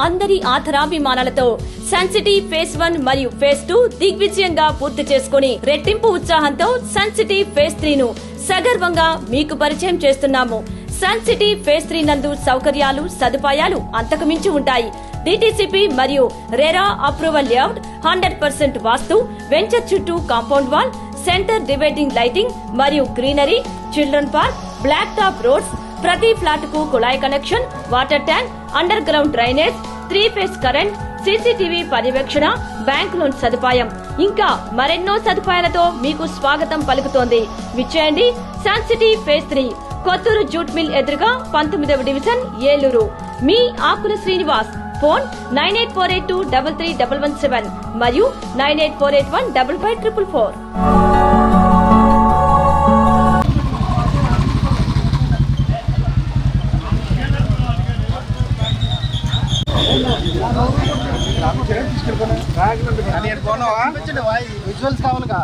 అందరి ఆధారాభిమానాలతో sun City phase 1 మరియు phase 2 దిగ్విజయంగా పూర్తి చేసుకుని రెట్టింపు ఉత్సాహంతో సన్ సిటీ ఫేజ్ 3 ను సగర్వంగా మీకు పరిచయం చేస్తున్నాము. సన్ సిటీ ఫేజ్ 3 నందు సౌకర్యాలు సదుపాయాలు అంతకుమించి ఉంటాయి. డిటిసిపి మరియు RERA approval layout, 100% vastu, venture చుట్టూ compound wall, centre dividing lighting మరియు greenery, children park, black top roads, ప్రతి ఫ్లాట్ కు కుళాయి connection, water tank, underground drainage, 3 phase current, CCTV పర్యవేక్షణ, బ్యాంక్ లోన్ సదుపాయం ఇంకా మరెన్నో సదుపాయాలతో మీకు స్వాగతం పలుకుతోంది. విచ్చేయండి Sun City phase 3, Kothuru jute mill ఎదురుగా 19వ డివిజన్, ఏలూరు. మీ ఆకుల శ్రీనివాస్. ఫోన్ 9848233117 మరియు 9848155544. విజువల్స్ కావాలిగా.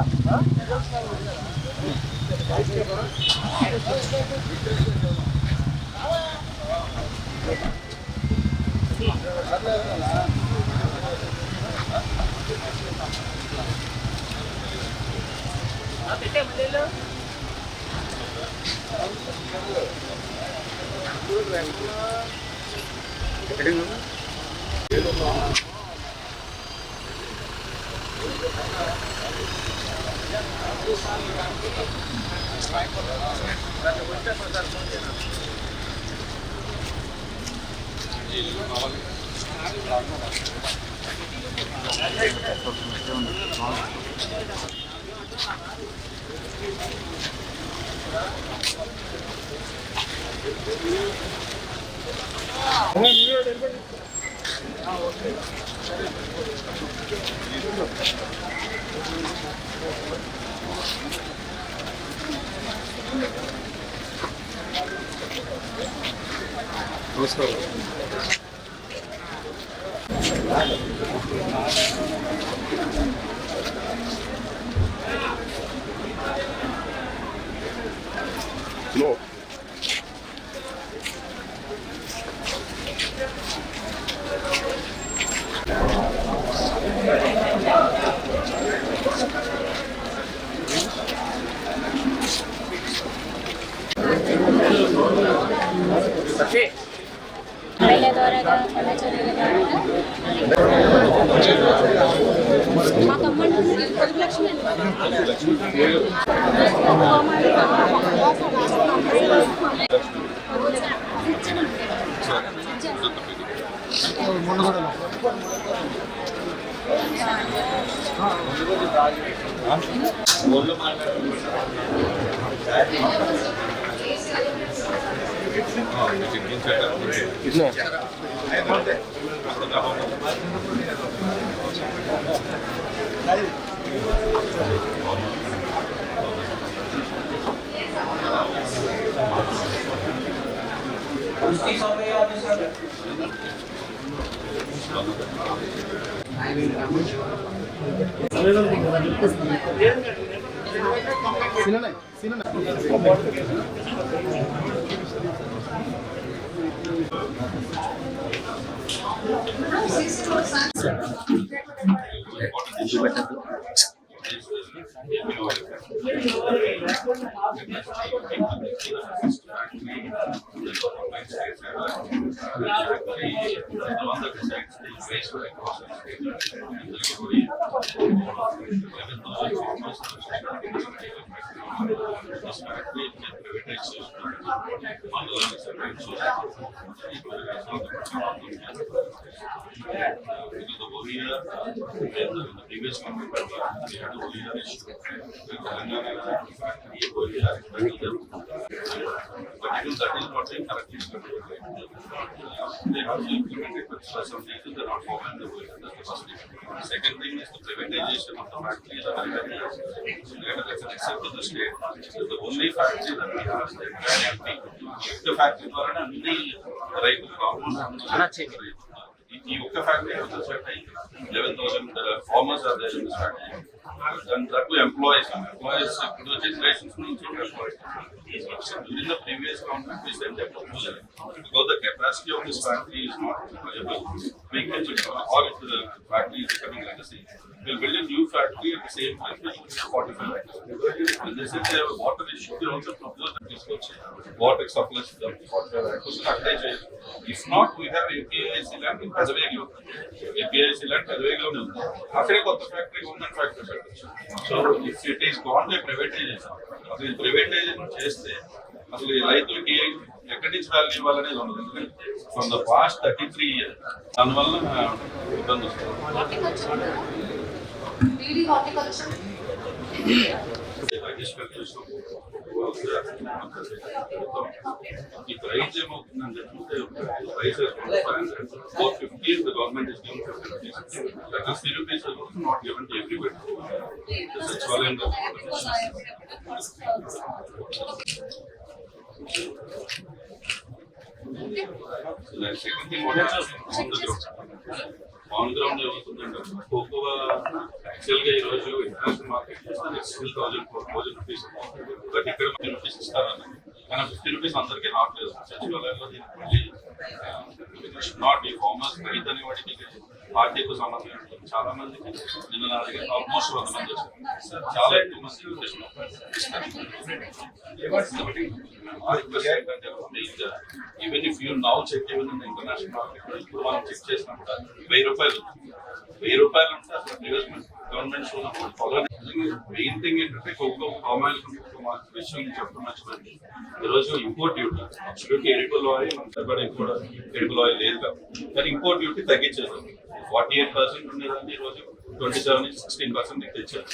No. Second thing is the privatization of the factories. Except to the state, the only factory that we have is the factory for an right ఈ ఒక్క factory 11,000 farmers are there in this factory. And that to employees ఇప్పుడు generations నుంచి employees. During the previous government, we sent a proposal because the capacity of this factory is not viable. We can or if the factory is becoming legacy, we'll build a new factory at the same place which is 45 acres. And they said they have a water issue. They also proposed that this was water surplus of 45 acres. If not, we have APIC land in Pezavegilo. APIC land Pezavegilo ఉంది. అక్కడే కొత్త factory ఉందని factory పెట్టచ్చు. So if it is gone by privatization, అసలు ఈ privatisation చేస్తే అసలు ఈ రైతులకి ఎక్కడి నుంచి వాల్యూ ఇవ్వాలనేది ఉండదు. ఎందుకంటే ఫ్రమ్ ద పాస్ట్ 33 years దానివల్ల ఇబ్బంది వస్తుంది. ఈ ప్రైస్ ఏమవుతుందంటే price 450 the government is giving 50 rupees. That is 3 rupees is also not given to everybody. This is all in the second thing what happens on the ground. On ground ఏమవుతుందంటే cocoa యాక్చువల్గా ఈ రోజు international market చేస్తే still 1000 rupees, but ఇక్కడ 50 rupees ఇస్తారని. కానీ 50 rupees అందరికీ రావట్లేదు. సచివాలయంలో నాట్ ఈ ఫార్మర్స్ రైతు అనే వాడికి పార్టీకు సంబంధం ఉంటుంది. చాలా మందికి నిన్న నా దగ్గర ఆల్మోస్ట్ 100 మంది వచ్చారు. చాలా ఎక్కువ మంది even if you now check even in international market ఇప్పుడు మనం చెక్ చేసినప్పుడు 1000 రూపాయలు ఉంటే అసలు previous government follow. Main thing ఏంటంటే కోకో పామాయిల్ విషయం చెప్పడం మర్చిపోయింది. ఈరోజు import duty absolutely edible oil కూడా ఎడిబుల్ ఆయిల్ లేదు కాబట్టి, కానీ ఇంపోర్ట్ డ్యూటీ తగ్గించేసారు. 48% ఉండేదాన్ని ఈరోజు 27-16% తెచ్చారు.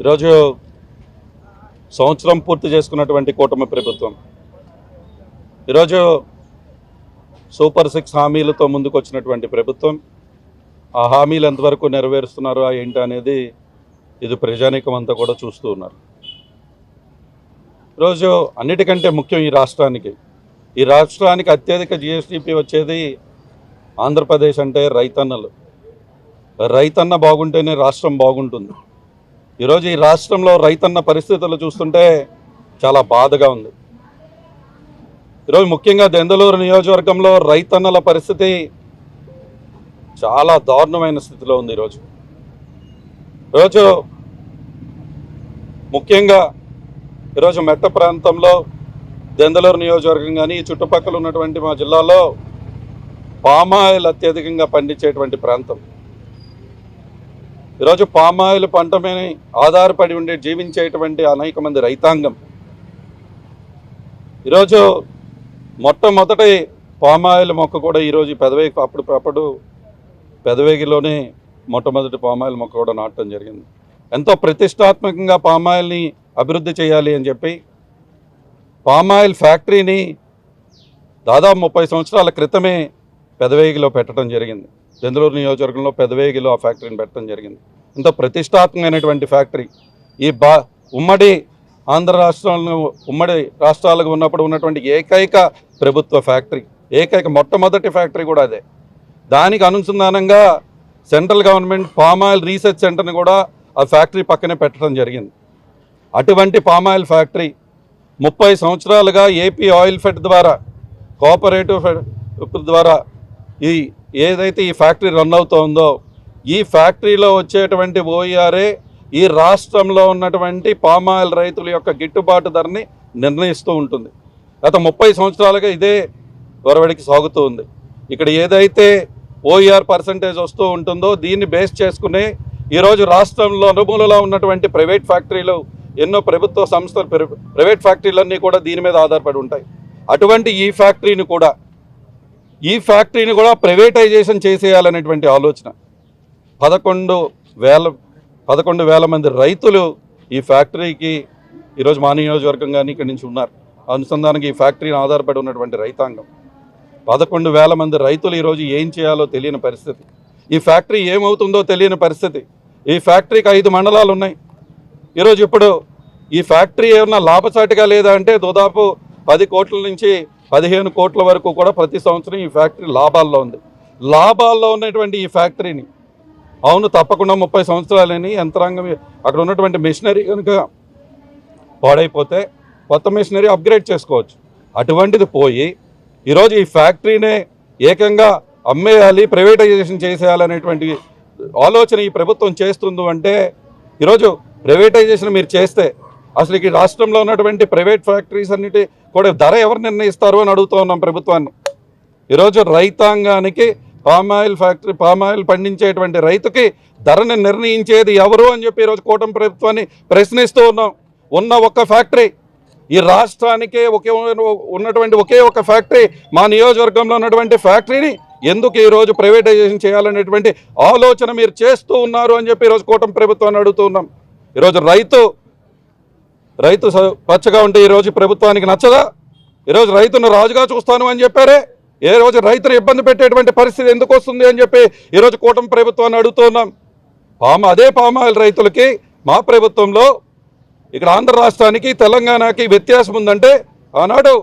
ఈరోజు సంవత్సరం పూర్తి చేసుకున్నటువంటి కూటమి ప్రభుత్వం ఈరోజు సూపర్ 6 హామీలతో ముందుకు వచ్చినటువంటి ప్రభుత్వం. ఆ హామీలు ఎంతవరకు నెరవేరుస్తున్నారో ఏంటి అనేది ఇది ప్రజానీకం అంతా కూడా చూస్తూ ఉన్నారు. ఈరోజు అన్నిటికంటే ముఖ్యం ఈ రాష్ట్రానికి అత్యధిక జిఎస్డిపి వచ్చేది ఆంధ్రప్రదేశ్ అంటే రైతన్నలు. రైతన్న బాగుంటేనే రాష్ట్రం బాగుంటుంది. ఈరోజు ఈ రాష్ట్రంలో రైతన్న పరిస్థితులు చూస్తుంటే చాలా బాధగా ఉంది. ఈరోజు ముఖ్యంగా దెందులూరు నియోజకవర్గంలో రైతన్నల పరిస్థితి చాలా దారుణమైన స్థితిలో ఉంది. ఈరోజు ముఖ్యంగా ఈరోజు మెట్ట ప్రాంతంలో దెందులూరు నియోజకవర్గం కానీ ఈ చుట్టుపక్కల ఉన్నటువంటి మా జిల్లాలో పామాయిల్ అత్యధికంగా పండించేటువంటి ప్రాంతం. ఈరోజు పామాయిల్ పంట మీద ఆధారపడి ఉండి జీవించేటువంటి అనేక మంది రైతాంగం. ఈరోజు మొట్టమొదటి పామాయిల్ మొక్క కూడా ఈరోజు అప్పుడు పెదవేగిలోనే మొట్టమొదటి పామాయిల్ మొక్క కూడా నాటడం జరిగింది. ఎంతో ప్రతిష్టాత్మకంగా పామాయిల్ని అభివృద్ధి చేయాలి అని చెప్పి పామాయిల్ ఫ్యాక్టరీని దాదాపు 30 సంవత్సరాల క్రితమే పెదవేగిలో పెట్టడం జరిగింది. దెందులూరు నియోజకవర్గంలో పెదవేగిలో ఆ ఫ్యాక్టరీని పెట్టడం జరిగింది. ఎంతో ప్రతిష్టాత్మకమైనటువంటి ఫ్యాక్టరీ. ఈ ఉమ్మడి ఆంధ్ర రాష్ట్రంలో ఉమ్మడి రాష్ట్రాలకు ఉన్నప్పుడు ఉన్నటువంటి ఏకైక ప్రభుత్వ ఫ్యాక్టరీ, మొట్టమొదటి ఫ్యాక్టరీ కూడా అదే. దానికి అనుసంధానంగా సెంట్రల్ గవర్నమెంట్ పామాయిల్ రీసెర్చ్ సెంటర్ని కూడా ఆ ఫ్యాక్టరీ పక్కనే పెట్టడం జరిగింది. అటువంటి పామాయిల్ ఫ్యాక్టరీ 30 సంవత్సరాలుగా ఏపీ ఆయిల్ ఫెడ్ ద్వారా కోఆపరేటివ్ ఫెడ్ ద్వారా ఏదైతే ఈ ఫ్యాక్టరీ రన్ అవుతుందో ఈ ఫ్యాక్టరీలో వచ్చేటువంటి ఓఈఆర్ఏ ఈ రాష్ట్రంలో ఉన్నటువంటి పామాయిల్ రైతుల యొక్క గిట్టుబాటు ధరని నిర్ణయిస్తూ ఉంటుంది. గత 30 సంవత్సరాలుగా ఇదే ఒరవడికి సాగుతూ ఉంది. ఇక్కడ ఏదైతే ఓఈఆర్ పర్సంటేజ్ వస్తూ ఉంటుందో దీన్ని బేస్ చేసుకుని ఈరోజు రాష్ట్రంలో అనుమూలలో ఉన్నటువంటి ప్రైవేట్ ఫ్యాక్టరీలు ఎన్నో ప్రభుత్వ సంస్థలు ప్రైవేట్ ఫ్యాక్టరీలన్నీ కూడా దీని మీద ఆధారపడి ఉంటాయి. అటువంటి ఈ ఫ్యాక్టరీని కూడా ప్రైవేటైజేషన్ చేసేయాలనేటువంటి ఆలోచన 11,000 మంది రైతులు ఈ ఫ్యాక్టరీకి ఈరోజు మా నియోజకవర్గం కానీ ఇక్కడి నుంచి ఉన్నారు. అనుసంధానంగా ఈ ఫ్యాక్టరీని ఆధారపడి ఉన్నటువంటి రైతాంగం 11,000 మంది రైతులు ఈరోజు ఏం చేయాలో తెలియని పరిస్థితి, ఈ ఫ్యాక్టరీ ఏమవుతుందో తెలియని పరిస్థితి. ఈ ఫ్యాక్టరీకి 5 మండలాలు ఉన్నాయి. ఈరోజు ఇప్పుడు ఈ ఫ్యాక్టరీ ఏమన్నా లాభసాటిగా లేదా అంటే దాదాపు 10 కోట్ల నుంచి 15 కోట్ల వరకు కూడా ప్రతి సంవత్సరం ఈ ఫ్యాక్టరీ లాభాల్లో ఉంది. లాభాల్లో ఉన్నటువంటి ఈ ఫ్యాక్టరీని అవును తప్పకుండా 30 సంవత్సరాలని యంత్రాంగం అక్కడ ఉన్నటువంటి మెషినరీ కనుక పాడైపోతే కొత్త మెషినరీ అప్గ్రేడ్ చేసుకోవచ్చు. అటువంటిది పోయి ఈరోజు ఈ ఫ్యాక్టరీనే ఏకంగా అమ్మేయాలి, ప్రైవేటైజేషన్ చేసేయాలనేటువంటి ఆలోచన ఈ ప్రభుత్వం చేస్తుంది. అంటే ఈరోజు ప్రైవేటైజేషన్ మీరు చేస్తే అసలు ఈ రాష్ట్రంలో ఉన్నటువంటి ప్రైవేట్ ఫ్యాక్టరీస్ అన్నిటి కూడా ధర ఎవరు నిర్ణయిస్తారు అని అడుగుతూ ఉన్నాం ప్రభుత్వాన్ని. ఈరోజు రైతాంగానికి పామాయిల్ పండించేటువంటి రైతుకి ధరని నిర్ణయించేది ఎవరు అని చెప్పి ఈరోజు కూటమి ప్రభుత్వాన్ని ప్రశ్నిస్తూ ఉన్నాం. ఉన్న ఒక్క ఫ్యాక్టరీ ఈ రాష్ట్రానికే ఉన్నటువంటి ఒకే ఒక ఫ్యాక్టరీ మా నియోజకవర్గంలో ఉన్నటువంటి ఫ్యాక్టరీని ఎందుకు ఈరోజు ప్రైవేటైజేషన్ చేయాలనేటువంటి ఆలోచన మీరు చేస్తూ ఉన్నారు అని చెప్పి ఈరోజు కూటమి ప్రభుత్వాన్ని అడుగుతూ ఉన్నాం. ఈరోజు రైతు పచ్చగా ఉంటే ఈరోజు ప్రభుత్వానికి నచ్చదా? ఈరోజు రైతును రాజుగా చూస్తాను అని చెప్పారే, ఏ రోజు రైతును ఇబ్బంది పెట్టేటువంటి పరిస్థితి ఎందుకు వస్తుంది అని చెప్పి ఈరోజు కూటమి ప్రభుత్వాన్ని అడుగుతున్నాం. అదే పామాయిల్ రైతులకి మా ప్రభుత్వంలో ఇక్కడ ఆంధ్ర రాష్ట్రానికి తెలంగాణకి వ్యత్యాసం ఉందంటే ఆనాడు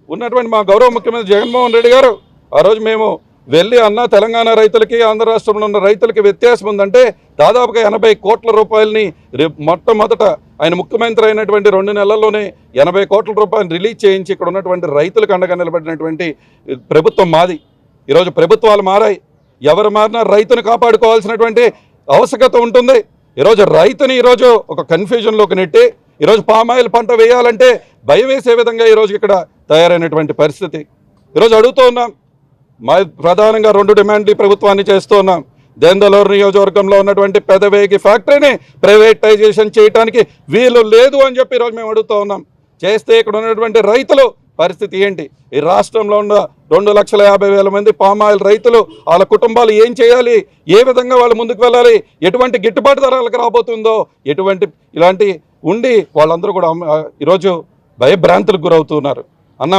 ఉన్నటువంటి మా గౌరవ ముఖ్యమంత్రి జగన్మోహన్ రెడ్డి గారు ఆ రోజు మేము వెళ్ళి తెలంగాణ రైతులకి ఆంధ్ర రాష్ట్రంలో ఉన్న రైతులకి వ్యత్యాసం ఉందంటే దాదాపుగా 80 కోట్ల రూపాయలని మొట్టమొదట ఆయన ముఖ్యమంత్రి అయినటువంటి 2 నెలల్లోనే 80 కోట్ల రూపాయలు రిలీజ్ చేయించి ఇక్కడ ఉన్నటువంటి రైతులకు అండగా నిలబడినటువంటి ప్రభుత్వం మాది. ఈరోజు ప్రభుత్వాలు మారాయి, ఎవరు మారినా రైతును కాపాడుకోవాల్సినటువంటి ఆవశ్యకత ఉంటుంది. ఈరోజు రైతుని ఈరోజు ఒక కన్ఫ్యూజన్లోకి నెట్టి ఈరోజు పామాయిల్ పంట వేయాలంటే భయం వేసే విధంగా ఈరోజు ఇక్కడ తయారైనటువంటి పరిస్థితి. ఈరోజు అడుగుతూ ఉన్నాం, మా ప్రధానంగా 2 డిమాండ్లు ప్రభుత్వాన్ని చేస్తూ ఉన్నాం. దేందలూరు నియోజకవర్గంలో ఉన్నటువంటి పెదవేగి ఫ్యాక్టరీని ప్రైవేటైజేషన్ చేయడానికి వీలు లేదు అని చెప్పి ఈరోజు మేము అడుగుతూ ఉన్నాం. చేస్తే ఇక్కడ ఉన్నటువంటి రైతులు పరిస్థితి ఏంటి? ఈ రాష్ట్రంలో ఉన్న 2,50,000 మంది పామాయిల్ రైతులు వాళ్ళ కుటుంబాలు ఏం చేయాలి, ఏ విధంగా వాళ్ళు ముందుకు వెళ్ళాలి, ఎటువంటి గిట్టుబాటు ధరలకు రాబోతుందో ఇలాంటి ఉండి వాళ్ళందరూ కూడా ఈరోజు భయభ్రాంతులకు గురవుతున్నారు.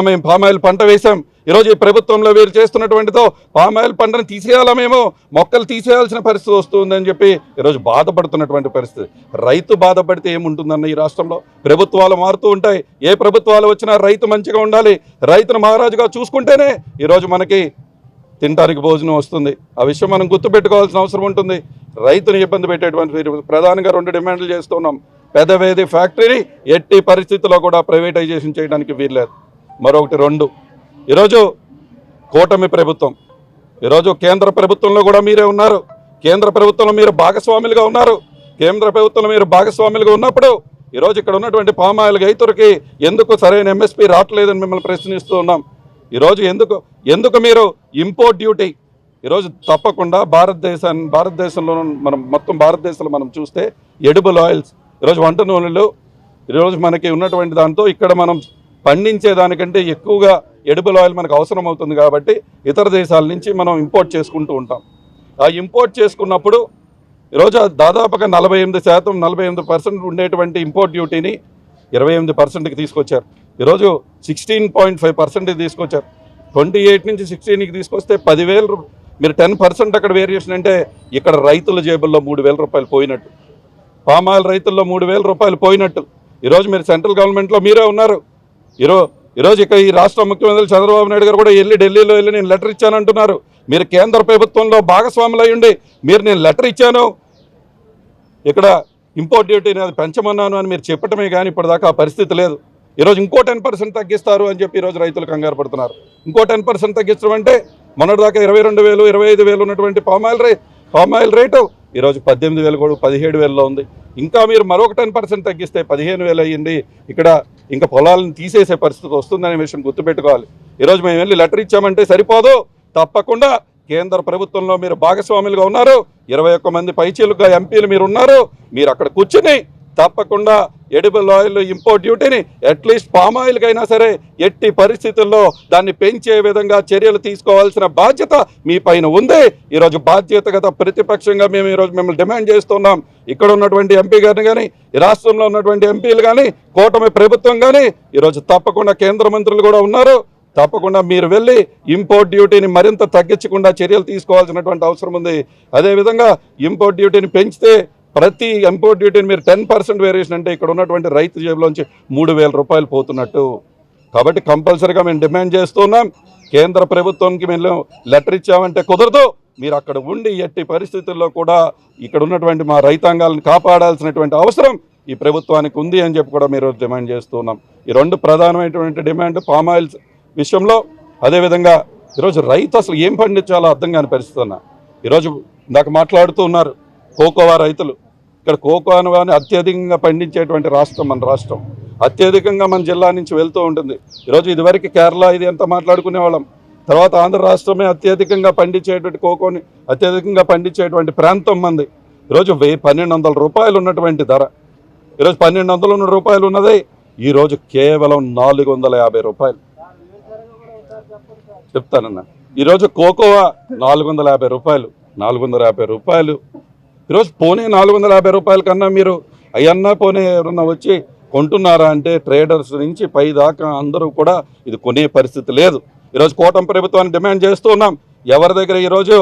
మేము పామాయిల్ పంట వేసాం, ఈరోజు ఈ ప్రభుత్వంలో వీరు చేస్తున్నటువంటితో పామాయిల్ పంటను తీసేయాలా, మేము మొక్కలు తీసేయాల్సిన పరిస్థితి వస్తుందని చెప్పి ఈరోజు బాధపడుతున్నటువంటి పరిస్థితి. రైతు బాధపడితే ఏముంటుందన్న ఈ రాష్ట్రంలో? ప్రభుత్వాలు మారుతూ ఉంటాయి, ఏ ప్రభుత్వాలు వచ్చినా రైతు మంచిగా ఉండాలి, రైతును మహారాజుగా చూసుకుంటేనే ఈరోజు మనకి తినడానికి భోజనం వస్తుంది. ఆ విషయం మనం గుర్తుపెట్టుకోవాల్సిన అవసరం ఉంటుంది. రైతుని ఇబ్బంది పెట్టేటువంటి ప్రధానంగా 2 డిమాండ్లు చేస్తున్నాం. పెదవేది ఫ్యాక్టరీని ఎట్టి పరిస్థితుల్లో కూడా ప్రైవేటైజేషన్ చేయడానికి వీల్లేదు. మరొకటి 2, ఈరోజు కూటమి ప్రభుత్వం, ఈరోజు కేంద్ర ప్రభుత్వంలో కూడా మీరే ఉన్నారు, కేంద్ర ప్రభుత్వంలో మీరు భాగస్వాములుగా ఉన్నారు. కేంద్ర ప్రభుత్వంలో మీరు భాగస్వాములుగా ఉన్నప్పుడు ఈరోజు ఇక్కడ ఉన్నటువంటి పామాయిల్ రైతులకి ఎందుకు సరైన ఎంఎస్పీ రావట్లేదని మిమ్మల్ని ప్రశ్నిస్తూ ఉన్నాం. ఈరోజు ఎందుకు మీరు ఇంపోర్ట్ డ్యూటీ ఈరోజు తప్పకుండా భారతదేశంలో మొత్తం భారతదేశంలో మనం చూస్తే ఎడిబుల్ ఆయిల్స్ ఈరోజు వంట నూనెలు ఈరోజు మనకి ఉన్నటువంటి దాంతో ఇక్కడ మనం పండించేదానికంటే ఎక్కువగా ఎడిబుల్ ఆయిల్ మనకు అవసరం అవుతుంది కాబట్టి ఇతర దేశాల నుంచి మనం ఇంపోర్ట్ చేసుకుంటూ ఉంటాం. ఆ ఇంపోర్ట్ చేసుకున్నప్పుడు ఈరోజు దాదాపుగా 48% ఉండేటువంటి ఇంపోర్ట్ డ్యూటీని 28%కి తీసుకొచ్చారు. ఈరోజు 16.5% తీసుకొచ్చారు. 28 నుంచి 16కి తీసుకొస్తే 10,000 మీరు 10% అక్కడ వేరియేషన్ అంటే ఇక్కడ రైతుల జేబుల్లో 3,000 రూపాయలు పోయినట్టు, పామాయిల్ రైతుల్లో 3,000 రూపాయలు పోయినట్టు. ఈరోజు మీరు సెంట్రల్ గవర్నమెంట్లో మీరే ఉన్నారు. ఈరోజు ఇక ఈ రాష్ట్ర ముఖ్యమంత్రి చంద్రబాబు నాయుడు గారు కూడా ఢిల్లీలో వెళ్ళి నేను లెటర్ ఇచ్చానంటున్నారు. మీరు కేంద్ర ప్రభుత్వంలో భాగస్వాములు అయ్యుండి నేను లెటర్ ఇచ్చాను, ఇక్కడ ఇంపోర్ట్ డ్యూటీని అది పెంచమన్నాను అని మీరు చెప్పటమే కానీ ఇప్పటిదాకా ఆ పరిస్థితి లేదు. ఈరోజు ఇంకో 10% తగ్గిస్తారు అని చెప్పి ఈరోజు రైతులు కంగారు పడుతున్నారు. ఇంకో 10% తగ్గించడం అంటే మొన్నటిదాకా 22,000, 25,000 ఉన్నటువంటి పామాయిల్ రేటు ఈరోజు 18,000 కూడా 17,000లో ఉంది. ఇంకా మీరు మరొక 10% తగ్గిస్తే 15,000 అయ్యింది. ఇక్కడ ఇంకా పొలాలను తీసేసే పరిస్థితి వస్తుందనే విషయం గుర్తుపెట్టుకోవాలి. ఈరోజు మేము వెళ్ళి లెటర్ ఇచ్చామంటే సరిపోదు, తప్పకుండా కేంద్ర ప్రభుత్వంలో మీరు భాగస్వాములుగా ఉన్నారు. 21 మంది పైచీలుగా ఎంపీలు మీరు ఉన్నారు. మీరు అక్కడ కూర్చుని తప్పకుండా ఎడిబుల్ ఆయిల్ ఇంపోర్ట్ డ్యూటీని అట్లీస్ట్ పామ్ ఆయిల్కైనా సరే ఎట్టి పరిస్థితుల్లో దాన్ని పెంచే విధంగా చర్యలు తీసుకోవాల్సిన బాధ్యత మీ పైన ఉంది. ఈరోజు బాధ్యతగత ప్రతిపక్షంగా మేము ఈరోజు మిమ్మల్ని డిమాండ్ చేస్తున్నాం. ఇక్కడ ఉన్నటువంటి ఎంపీ గారిని కానీ, ఈ రాష్ట్రంలో ఉన్నటువంటి ఎంపీలు కానీ, కూటమి ప్రభుత్వం కానీ, ఈరోజు తప్పకుండా కేంద్ర మంత్రులు కూడా ఉన్నారు. తప్పకుండా మీరు వెళ్ళి ఇంపోర్ట్ డ్యూటీని మరింత తగ్గించకుండా చర్యలు తీసుకోవాల్సినటువంటి అవసరం ఉంది. అదేవిధంగా ఇంపోర్ట్ డ్యూటీని పెంచితే ప్రతి ఇంపోర్ట్ డ్యూటీని మీరు 10% వేరియేషన్ అంటే ఇక్కడ ఉన్నటువంటి రైతు జేబులోంచి 3,000 రూపాయలు పోతున్నట్టు. కాబట్టి కంపల్సరీగా మేము డిమాండ్ చేస్తున్నాం. కేంద్ర ప్రభుత్వంకి మేము లెటర్ ఇచ్చామంటే కుదరదు. మీరు అక్కడ ఉండి ఎట్టి పరిస్థితుల్లో కూడా ఇక్కడ ఉన్నటువంటి మా రైతాంగాలను కాపాడాల్సినటువంటి అవసరం ఈ ప్రభుత్వానికి ఉంది అని చెప్పి కూడా మీరు డిమాండ్ చేస్తున్నాం. ఈ రెండు ప్రధానమైనటువంటి డిమాండ్ పామ్ ఆయిల్ విషయంలో. అదేవిధంగా ఈరోజు రైతు అసలు ఏం పండించాలో అర్థం కాని పరిస్థితి ఉన్నా. ఈరోజు ఇందాక మాట్లాడుతూ ఉన్నారు కోకోవా రైతులు. ఇక్కడ కోకోను కానీ అత్యధికంగా పండించేటువంటి రాష్ట్రం మన రాష్ట్రం. అత్యధికంగా మన జిల్లా నుంచి వెళ్తూ ఉంటుంది. ఈరోజు ఇదివరకు కేరళ ఇది ఎంత మాట్లాడుకునే వాళ్ళం. తర్వాత ఆంధ్ర రాష్ట్రమే అత్యధికంగా పండించేటువంటి కోకోని అత్యధికంగా పండించేటువంటి ప్రాంతం మంది. ఈరోజు 1,200 రూపాయలు ఉన్నటువంటి ధర ఈరోజు 1,200 రూపాయలు ఉన్నది ఈరోజు కేవలం 450 రూపాయలు చెప్తానన్నా. ఈరోజు కోకోవా 450 రూపాయలు, 450 రూపాయలు. ఈరోజు పోనీ 450 రూపాయల కన్నా మీరు అయ్యన్నా పోనీ ఎవరన్నా వచ్చి కొంటున్నారా అంటే ట్రేడర్స్ నుంచి పై దాకా అందరూ కూడా ఇది కొనే పరిస్థితి లేదు. ఈరోజు కూటమి ప్రభుత్వాన్ని డిమాండ్ చేస్తున్నాం. ఎవరి దగ్గర ఈరోజు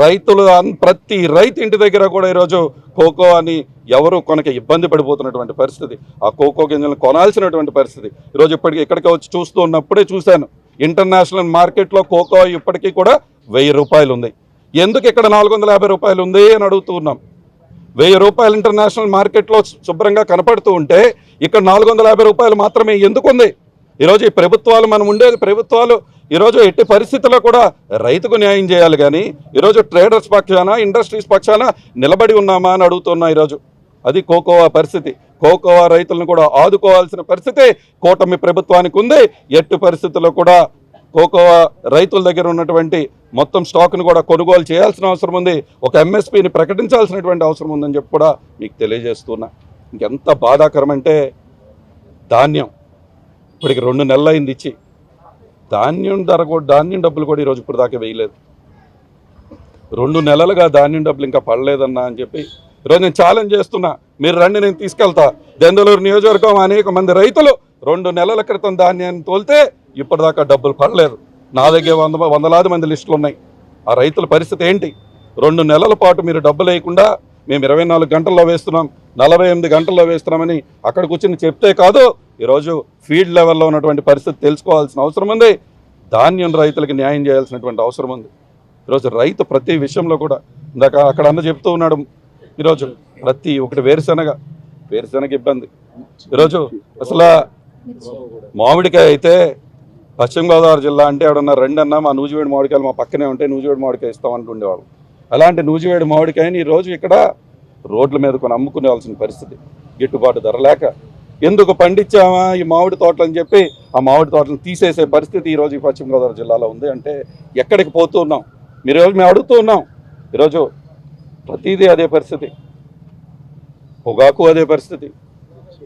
రైతులు ప్రతి రైతు ఇంటి దగ్గర కూడా ఈరోజు కోకో అని ఎవరు కొనక ఇబ్బంది పడిపోతున్నటువంటి పరిస్థితి. ఆ కోకో గింజలను కొనాల్సినటువంటి పరిస్థితి. ఈరోజు ఇప్పటికీ ఇక్కడికి వచ్చి చూస్తూ ఉన్నప్పుడే చూశాను ఇంటర్నేషనల్ మార్కెట్లో కోకో ఇప్పటికీ కూడా 1,000 రూపాయలు ఉంది. ఎందుకు ఇక్కడ 450 రూపాయలు ఉంది అని అడుగుతున్నాం. 1,000 రూపాయలు ఇంటర్నేషనల్ మార్కెట్లో శుభ్రంగా కనపడుతూ ఉంటే ఇక్కడ 450 రూపాయలు మాత్రమే ఎందుకు ఉంది? ఈరోజు ఈ ప్రభుత్వాలు మనం ఉండేది ప్రభుత్వాలు ఈరోజు ఎట్టి పరిస్థితుల్లో కూడా రైతుకు న్యాయం చేయాలి కానీ ఈరోజు ట్రేడర్స్ పక్షాన ఇండస్ట్రీస్ పక్షాన నిలబడి ఉన్నామా అని అడుగుతున్నా. ఈరోజు అది కోకోవా పరిస్థితి. కోకోవా రైతులను కూడా ఆదుకోవాల్సిన పరిస్థితి కూటమి ప్రభుత్వానికి ఉంది. ఎట్టి పరిస్థితుల్లో కూడా కోకోవా రైతుల దగ్గర ఉన్నటువంటి మొత్తం స్టాక్ను కూడా కొనుగోలు చేయాల్సిన అవసరం ఉంది. ఒక ఎంఎస్పీని ప్రకటించాల్సినటువంటి అవసరం ఉందని చెప్పి కూడా మీకు తెలియజేస్తున్నా. ఇంకెంత బాధాకరం అంటే ధాన్యం ఇప్పటికి 2 నెలలు అయింది ఇచ్చి ధాన్యం ధర కూడా ధాన్యం డబ్బులు కూడా ఈరోజు ఇప్పుడు దాకా వేయలేదు. 2 నెలలుగా ధాన్యం డబ్బులు ఇంకా పడలేదన్నా అని చెప్పి ఈరోజు నేను ఛాలెంజ్ చేస్తున్నా. మీరు రండి, నేను తీసుకెళ్తా. దెందులూరు నియోజకవర్గం అనేక మంది రైతులు 2 నెలల క్రితం ధాన్యాన్ని తోలితే ఇప్పటిదాకా డబ్బులు పడలేదు. నా దగ్గర వందలాది మంది లిస్టులు ఉన్నాయి. ఆ రైతుల పరిస్థితి ఏంటి? 2 నెలల పాటు మీరు డబ్బులు వేయకుండా మేము 24 గంటల్లో వేస్తున్నాం, 48 గంటల్లో వేస్తున్నామని అక్కడ కూర్చొని చెప్తే కాదు. ఈరోజు ఫీల్డ్ లెవెల్లో ఉన్నటువంటి పరిస్థితి తెలుసుకోవాల్సిన అవసరం ఉంది. ధాన్యం రైతులకు న్యాయం చేయాల్సినటువంటి అవసరం ఉంది. ఈరోజు రైతు ప్రతి విషయంలో కూడా ఇందాక అక్కడ అన్న చెప్తూ ఉన్నాడు. ఈరోజు ప్రతి ఒక్కటి వేరుశనగ ఇబ్బంది. ఈరోజు అసలు మామిడికాయ అయితే పశ్చిమ గోదావరి జిల్లా అంటే ఎవడన్నా రెండన్నా మా నూజివేడి మామిడికాయలు మా పక్కనే ఉంటే నూజివేడి మామిడికాయ ఇస్తామంటుండేవాడు. అలాంటి నూజివేడి మామిడికాయని ఈరోజు ఇక్కడ రోడ్ల మీద కొని అమ్ముకునేవాల్సిన పరిస్థితి. గిట్టుబాటు ధర లేక ఎందుకు పండించామా ఈ మామిడి తోటలు అని చెప్పి ఆ మామిడి తోటలను తీసేసే పరిస్థితి ఈరోజు ఈ పశ్చిమ గోదావరి జిల్లాలో ఉంది. అంటే ఎక్కడికి పోతూ ఉన్నాం? మేము అడుగుతూ ఉన్నాం. ఈరోజు ప్రతిదీ అదే పరిస్థితి. పొగాకు అదే పరిస్థితి.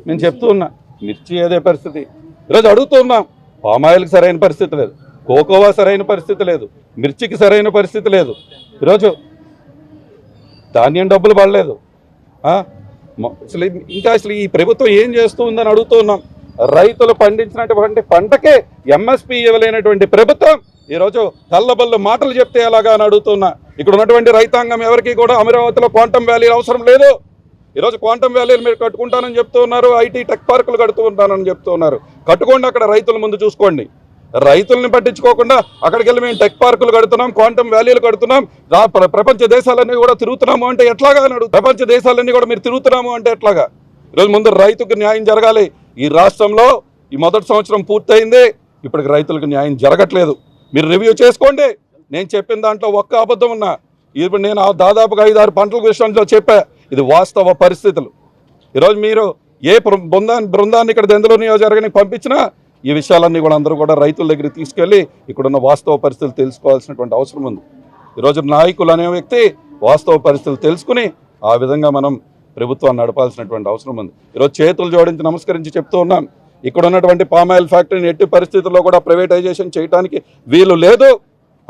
నేను చెప్తూ ఉన్నా, మిర్చి అదే పరిస్థితి. ఈరోజు అడుగుతూ ఉన్నాం. పామాయిల్కి సరైన పరిస్థితి లేదు, కోకోవా సరైన పరిస్థితి లేదు, మిర్చికి సరైన పరిస్థితి లేదు. ఈరోజు ధాన్యం డబ్బులు పడలేదు. అసలు ఈ ప్రభుత్వం ఏం చేస్తుందని అడుగుతూ ఉన్నాం. రైతులు పండించినటువంటి పంటకే ఎంఎస్పీ ఇవ్వలేనటువంటి ప్రభుత్వం ఈరోజు కళ్ళబల్లు మాటలు చెప్తే ఎలాగా అని అడుగుతున్నా. ఇక్కడ ఉన్నటువంటి రైతాంగం ఎవరికి కూడా అమరావతిలో క్వాంటమ్ వ్యాలీ అవసరం లేదు. ఈరోజు క్వాంటమ్ వ్యాలీలు మీరు కట్టుకుంటానని చెప్తూ ఉన్నారు, ఐటీ టెక్ పార్కులు కడుతూ ఉంటానని చెప్తూ ఉన్నారు. కట్టుకోండి, అక్కడ రైతుల ముందు చూసుకోండి. రైతుల్ని పట్టించుకోకుండా అక్కడికి వెళ్ళి మేము టెక్ పార్కులు కడుతున్నాం, క్వాంటమ్ వ్యాలీలు కడుతున్నాం, ప్రపంచ దేశాలన్నీ కూడా తిరుగుతున్నాము అంటే ఎట్లాగా అన్నాడు. ప్రపంచ దేశాలన్నీ కూడా మీరు తిరుగుతున్నాము అంటే ఎట్లాగా? ఈరోజు ముందు రైతుకు న్యాయం జరగాలి. ఈ రాష్ట్రంలో ఈ మొదటి సంవత్సరం పూర్తయింది, ఇప్పటికి రైతులకు న్యాయం జరగట్లేదు. మీరు రివ్యూ చేసుకోండి. నేను చెప్పిన దాంట్లో ఒక్క అబద్ధం ఉన్నా. ఇప్పుడు నేను దాదాపుగా 5-6 పంటల విషయంలో చెప్పా. ఇది వాస్తవ పరిస్థితులు. ఈరోజు మీరు ఏ బృందాన్ని ఇక్కడ దెందులూరు నియోజకవర్గానికి పంపించినా ఈ విషయాలన్నీ కూడా అందరూ కూడా రైతుల దగ్గరికి తీసుకెళ్ళి ఇక్కడున్న వాస్తవ పరిస్థితులు తెలుసుకోవాల్సినటువంటి అవసరం ఉంది. ఈరోజు నాయకులు అనే వ్యక్తి వాస్తవ పరిస్థితులు తెలుసుకుని ఆ విధంగా మనం ప్రభుత్వాన్ని నడపాల్సినటువంటి అవసరం ఉంది. ఈరోజు చేతులు జోడించి నమస్కరించి చెప్తూ ఉన్నాం, ఇక్కడ ఉన్నటువంటి పామాయిల్ ఫ్యాక్టరీని ఎట్టి పరిస్థితుల్లో కూడా ప్రైవేటైజేషన్ చేయడానికి వీలు లేదు.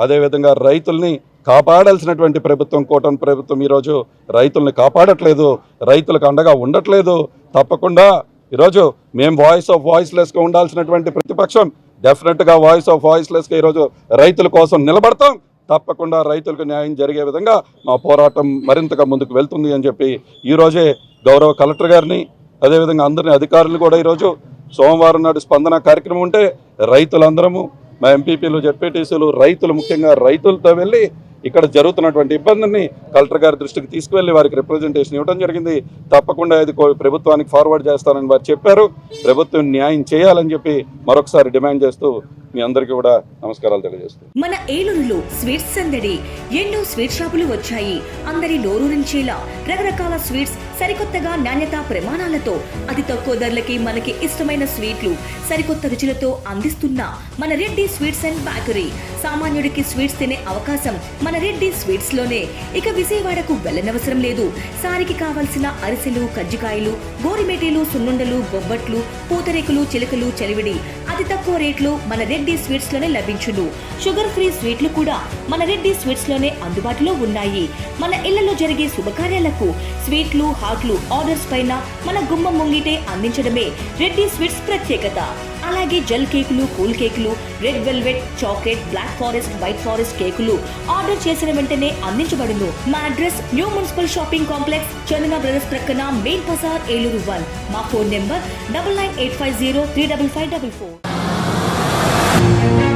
అదేవిధంగా రైతుల్ని కాపాడాల్సినటువంటి ప్రభుత్వం, కూటమి ప్రభుత్వం ఈరోజు రైతుల్ని కాపాడట్లేదు, రైతులకు అండగా ఉండట్లేదు. తప్పకుండా ఈరోజు మేము వాయిస్ ఆఫ్ వాయిస్లెస్గా ఉండాల్సినటువంటి ప్రతిపక్షం డెఫినెట్గా వాయిస్ ఆఫ్ వాయిస్లెస్గా ఈరోజు రైతుల కోసం నిలబడతాం. తప్పకుండా రైతులకు న్యాయం జరిగే విధంగా మా పోరాటం మరింతగా ముందుకు వెళ్తుంది అని చెప్పి ఈరోజే గౌరవ కలెక్టర్ గారిని, అదేవిధంగా అందరినీ అధికారులు కూడా ఈరోజు సోమవారం నాడు స్పందన కార్యక్రమం ఉంటే రైతులందరము, మా ఎంపీపీలు, జెడ్పీటీసీలు, రైతులు, ముఖ్యంగా రైతులతో వెళ్ళి ఇక్కడ జరుగుతున్నటువంటి ఇబ్బందిని కలెక్టర్ గారి దృష్టికి తీసుకువెళ్ళి వారికి రిప్రజెంటేషన్ ఇవ్వడం జరిగింది. తప్పకుండా ఇది ప్రభుత్వానికి ఫార్వర్డ్ చేస్తానని వారు చెప్పారు. ప్రభుత్వం న్యాయం చేయాలని చెప్పి మరొకసారి డిమాండ్ చేస్తూ మీ అందరికీ కూడా నమస్కారాలు తెలియజేస్తాను. మన ఏలూరులో స్వీట్స్ సందడి, ఎన్నో స్వీట్ షాపులు వచ్చాయి. అందరి నోరూరించేలా రకరకాల స్వీట్స్ సరికొత్తగా నాణ్యత ప్రమాణాలతో అతి తక్కువ ధరలకి మనకి ఇష్టమైన స్వీట్లు సరికొత్త రుచులతో అందిస్తున్న మన రెడ్డి స్వీట్స్ అండ్ బేకరీ. సామాన్యుడికి స్వీట్స్ తినే అవకాశం మన రెడ్డి స్వీట్స్ లోనే. ఇక విజయవాడకు వెళ్ళనవసరం లేదు. సారికి కావలసిన అరిసెలు, కజ్జికాయలు, గోరిమేటీలు, సున్నుండలు, బొబ్బట్లు, పూతరేకులు, చిలకలు, చలివిడి అతి తక్కువ రేట్లు మన రెడ్డి స్వీట్స్ లోనే లభించును. షుగర్ ఫ్రీ స్వీట్లు కూడా మన రెడ్డి స్వీట్స్ లోనే అందుబాటులో ఉన్నాయి. మన ఇళ్లలో జరిగే శుభకార్యాలకు స్వీట్లు, హాట్లు ఆర్డర్స్ పైన మన గుమ్మం ముంగిటే అందించడమే రెడ్డి స్వీట్స్ ప్రత్యేకత. అలాగే జెల్ కేకులు, కూల్ కేకులు, red velvet, chocolate, black forest, white forest కేకులు ఆర్డర్ చేసిన వెంటనే అందించబడును. మా address new municipal shopping complex, Chandana brothers ప్రక్కన, మెయిన్ బజార్, ఏలూరు 1. మా ఫోన్ నెంబర్ 9985035544.